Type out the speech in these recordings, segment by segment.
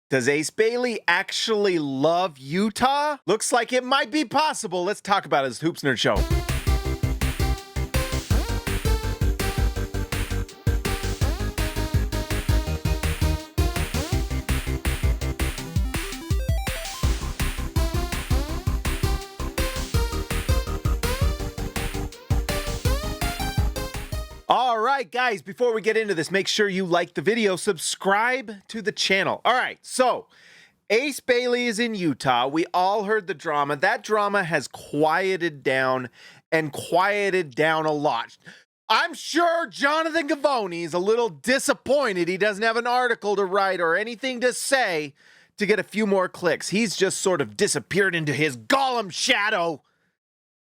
Does Ace Bailey actually love Utah? Looks like it might be possible. Let's talk about his Hoops Nerd Show. All right, guys, before we get into this, make sure you like the video, subscribe to the channel. All right, so Ace Bailey is in Utah. We all heard the drama. That drama has quieted down and quieted down a lot. I'm sure Jonathan Givony is a little disappointed he doesn't have an article to write or anything to say to get a few more clicks. He's just sort of disappeared into his Gollum shadow.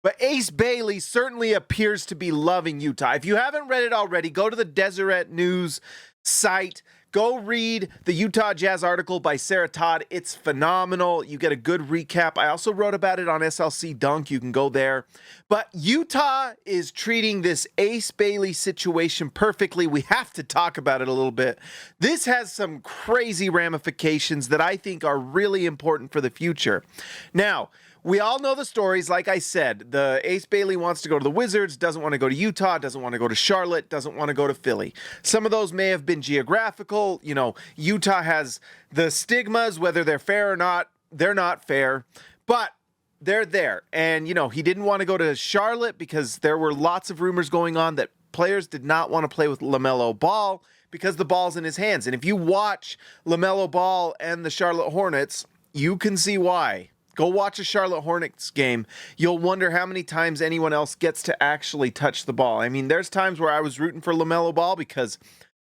But Ace Bailey certainly appears to be loving Utah. If you haven't read it already, go to the Deseret News site. Go read the Utah Jazz article by Sarah Todd. It's phenomenal. You get a good recap. I also wrote about it on SLC Dunk. You can go there. But Utah is treating this Ace Bailey situation perfectly. We have to talk about it a little bit. This has some crazy ramifications that I think are really important for the future. Now, we all know the stories. Like I said, the Ace Bailey wants to go to the Wizards, doesn't want to go to Utah, doesn't want to go to Charlotte, doesn't want to go to Philly. Some of those may have been geographical. You know, Utah has the stigmas, whether they're fair or not, they're not fair, but they're there. And, you know, he didn't want to go to Charlotte because there were lots of rumors going on that players did not want to play with LaMelo Ball because the ball's in his hands. And if you watch LaMelo Ball and the Charlotte Hornets, you can see why. Go watch a Charlotte Hornets game. You'll wonder how many times anyone else gets to actually touch the ball. I mean, there's times where I was rooting for LaMelo Ball because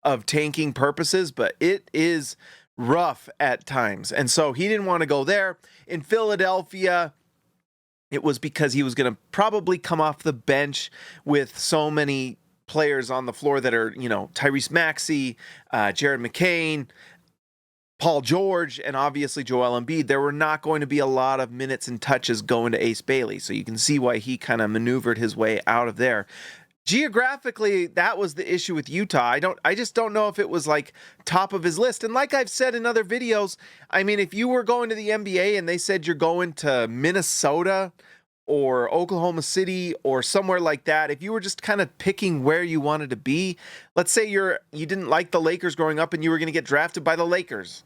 of tanking purposes, but it is rough at times. And so he didn't want to go there. In Philadelphia, it was because he was going to probably come off the bench with so many players on the floor that are, you know, Tyrese Maxey, Jared McCain, Paul George, and obviously Joel Embiid. There were not going to be a lot of minutes and touches going to Ace Bailey, so you can see why he kind of maneuvered his way out of there. Geographically, that was the issue with Utah. I just don't know if it was like top of his list. And like I've said in other videos, I mean, if you were going to the NBA and they said you're going to Minnesota or Oklahoma City or somewhere like that, if you were just kind of picking where you wanted to be, let's say you didn't like the Lakers growing up and you were going to get drafted by the Lakers.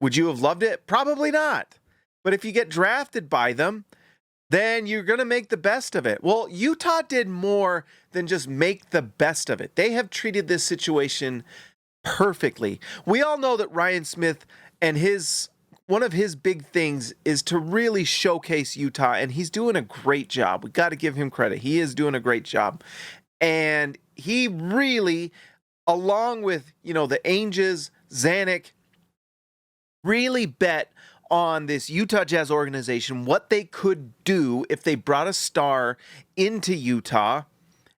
Would you have loved it? Probably not. But if you get drafted by them, then you're going to make the best of it. Well, Utah did more than just make the best of it. They have treated this situation perfectly. We all know that Ryan Smith and one of his big things is to really showcase Utah, and he's doing a great job. We got to give him credit. He is doing a great job. And he really, along with, you know, the Ainges, Zanuck, really bet on this Utah Jazz organization, what they could do if they brought a star into Utah.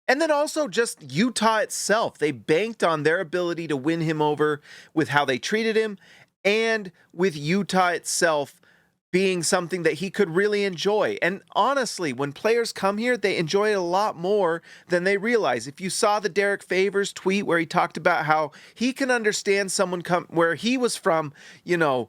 And then also just Utah itself. They banked on their ability to win him over with how they treated him and with Utah itself being something that he could really enjoy. And honestly, when players come here, they enjoy it a lot more than they realize. If you saw the Derek Favors tweet where he talked about how he can understand someone where he was from, you know,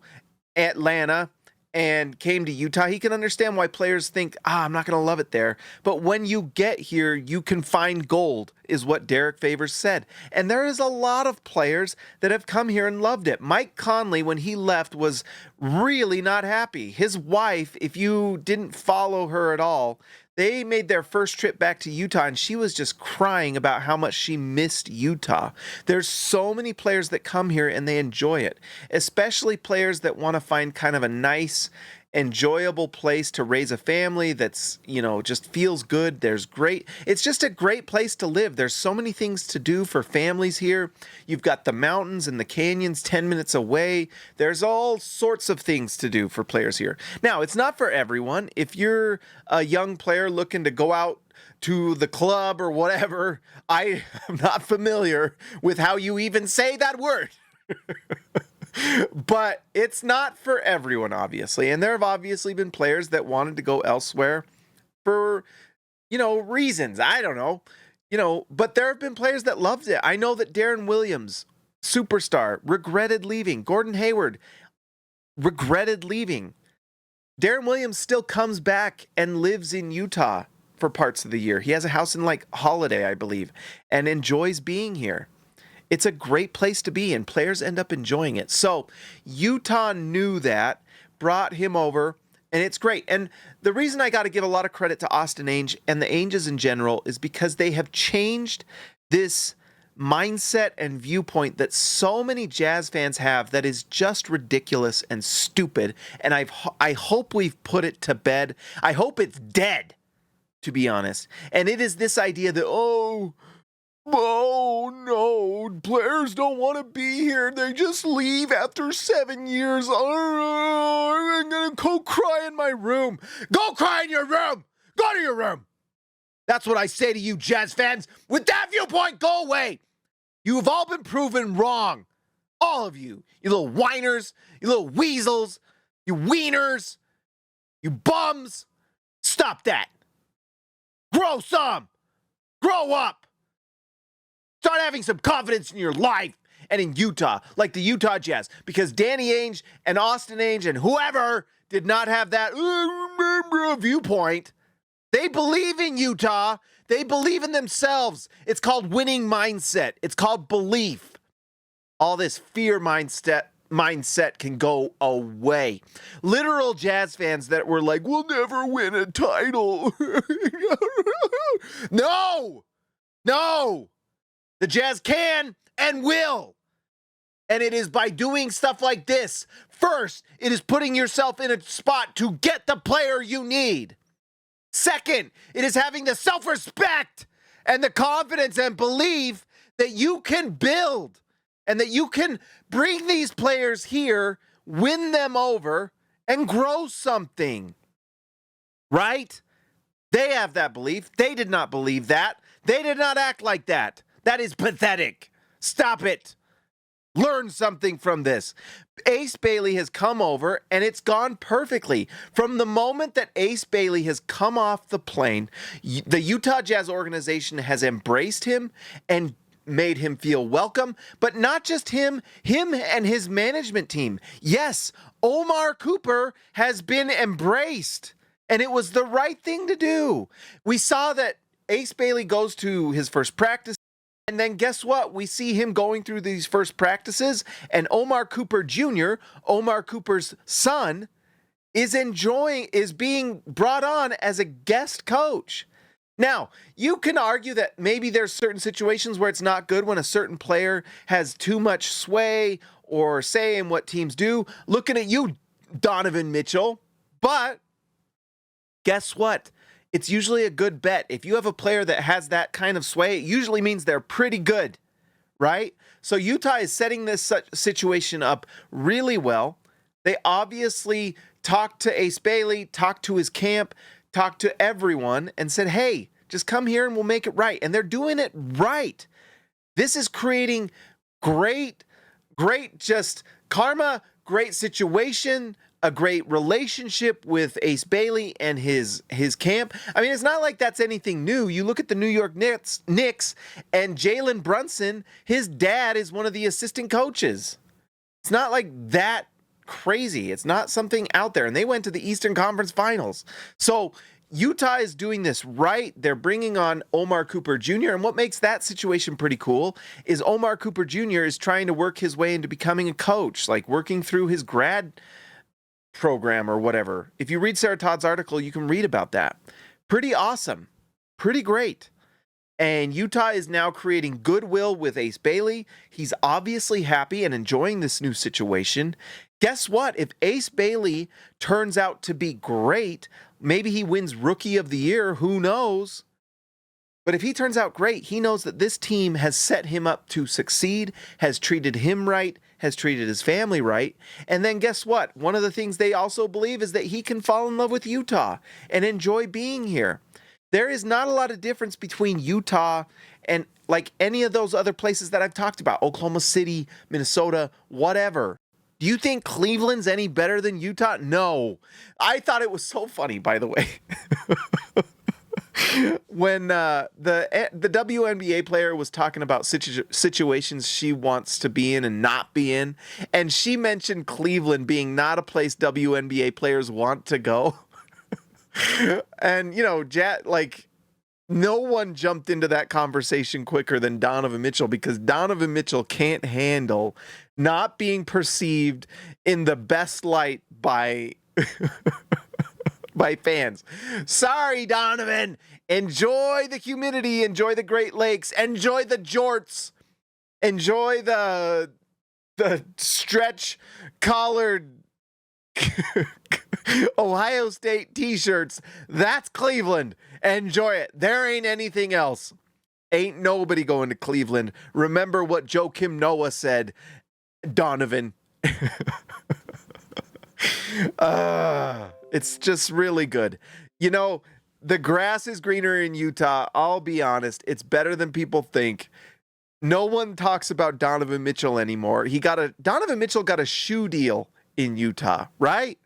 Atlanta and came to Utah, he can understand why players think, I'm not going to love it there. But when you get here, you can find gold, is what Derek Favors said. And there is a lot of players that have come here and loved it. Mike Conley, when he left, was really not happy. His wife, if you didn't follow her at all, they made their first trip back to Utah, and she was just crying about how much she missed Utah. There's so many players that come here and they enjoy it, especially players that want to find kind of a nice, enjoyable place to raise a family that's, you know, just feels good. It's just a great place to live. There's so many things to do for families here. You've got the mountains and the canyons 10 minutes away. There's all sorts of things to do for players here. Now, it's not for everyone. If you're a young player looking to go out to the club or whatever, I am not familiar with how you even say that word. But it's not for everyone, obviously. And there have obviously been players that wanted to go elsewhere for, you know, reasons. I don't know. You know, but there have been players that loved it. I know that Darren Williams, superstar, regretted leaving. Gordon Hayward regretted leaving. Darren Williams still comes back and lives in Utah for parts of the year. He has a house in like Holiday, I believe, and enjoys being here. It's a great place to be, and players end up enjoying it. So Utah knew that, brought him over, and it's great. And the reason I got to give a lot of credit to Austin Ainge and the Ainges in general is because they have changed this mindset and viewpoint that so many Jazz fans have that is just ridiculous and stupid. And I hope we've put it to bed. I hope it's dead, to be honest. And it is this idea that, oh no, players don't want to be here. They just leave after 7 years. Oh, I'm going to go cry in my room. Go cry in your room. Go to your room. That's what I say to you, Jazz fans. With that viewpoint, go away. You have all been proven wrong. All of you. You little whiners. You little weasels. You wieners. You bums. Stop that. Grow some. Grow up. Start having some confidence in your life and in Utah, like the Utah Jazz, because Danny Ainge and Austin Ainge and whoever did not have that viewpoint. They believe in Utah. They believe in themselves. It's called winning mindset. It's called belief. All this fear mindset can go away. Literal Jazz fans that were like, we'll never win a title. No. The Jazz can and will. And it is by doing stuff like this. First, it is putting yourself in a spot to get the player you need. Second, it is having the self-respect and the confidence and belief that you can build and that you can bring these players here, win them over, and grow something. Right? They have that belief. They did not believe that. They did not act like that. That is pathetic. Stop it. Learn something from this. Ace Bailey has come over, and it's gone perfectly. From the moment that Ace Bailey has come off the plane, the Utah Jazz organization has embraced him and made him feel welcome, but not just him and his management team. Yes, Omar Cooper has been embraced, and it was the right thing to do. We saw that Ace Bailey goes to his first practice. And then guess what? We see him going through these first practices, and Omar Cooper Jr., Omar Cooper's son, is being brought on as a guest coach. Now, you can argue that maybe there's certain situations where it's not good when a certain player has too much sway or say in what teams do. Looking at you, Donovan Mitchell. But guess what? It's usually a good bet. If you have a player that has that kind of sway, it usually means they're pretty good, right? So Utah is setting this situation up really well. They obviously talked to Ace Bailey, talked to his camp, talked to everyone, and said, hey, just come here and we'll make it right. And they're doing it right. This is creating great just karma, great situation, a great relationship with Ace Bailey and his camp. I mean, it's not like that's anything new. You look at the New York Knicks and Jalen Brunson, his dad is one of the assistant coaches. It's not like that crazy. It's not something out there. And they went to the Eastern Conference Finals. So Utah is doing this right. They're bringing on Omar Cooper Jr. And what makes that situation pretty cool is Omar Cooper Jr. is trying to work his way into becoming a coach, like working through his grad program or whatever. If you read Sarah Todd's article, you can read about that. Pretty awesome. Pretty great. And Utah is now creating goodwill with Ace Bailey. He's obviously happy and enjoying this new situation. Guess what? If Ace Bailey turns out to be great, maybe he wins Rookie of the Year. Who knows? But if he turns out great, he knows that this team has set him up to succeed, has treated him right, has treated his family right. And then guess what? One of the things they also believe is that he can fall in love with Utah and enjoy being here. There is not a lot of difference between Utah and like any of those other places that I've talked about, Oklahoma City, Minnesota, whatever. Do you think Cleveland's any better than Utah? No. I thought it was so funny, by the way. when the WNBA player was talking about situations she wants to be in and not be in, and she mentioned Cleveland being not a place WNBA players want to go. And, you know, no one jumped into that conversation quicker than Donovan Mitchell, because Donovan Mitchell can't handle not being perceived in the best light by by fans. Sorry, Donovan. Enjoy the humidity. Enjoy the Great Lakes. Enjoy the jorts. Enjoy the stretch collared Ohio State t-shirts. That's Cleveland. Enjoy it. There ain't anything else. Ain't nobody going to Cleveland. Remember what Joakim Noah said, Donovan. It's just really good. You know, the grass is greener in Utah. I'll be honest. It's better than people think. No one talks about Donovan Mitchell anymore. Donovan Mitchell got a shoe deal in Utah, right?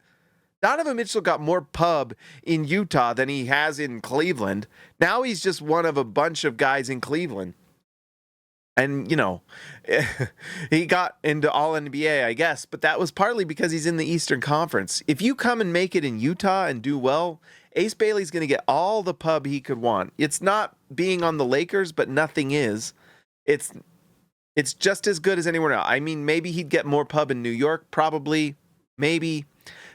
Donovan Mitchell got more pub in Utah than he has in Cleveland. Now he's just one of a bunch of guys in Cleveland. And, you know, he got into All-NBA, I guess, but that was partly because he's in the Eastern Conference. If you come and make it in Utah and do well, Ace Bailey's going to get all the pub he could want. It's not being on the Lakers, but nothing is. It's just as good as anywhere else. I mean, maybe he'd get more pub in New York, probably, maybe.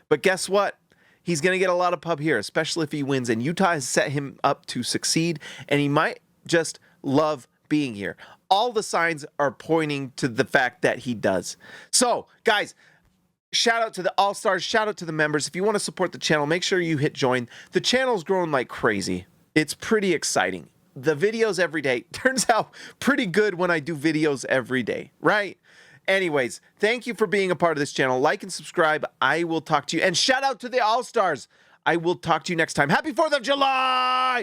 But guess what? He's going to get a lot of pub here, especially if he wins. And Utah has set him up to succeed, and he might just love being here. All the signs are pointing to the fact that he does. So, guys, shout out to the All-Stars. Shout out to the members. If you want to support the channel, make sure you hit join. The channel's growing like crazy. It's pretty exciting. The videos every day. Turns out pretty good when I do videos every day, right? Anyways, thank you for being a part of this channel. Like and subscribe. I will talk to you. And shout out to the All-Stars. I will talk to you next time. Happy 4th of July!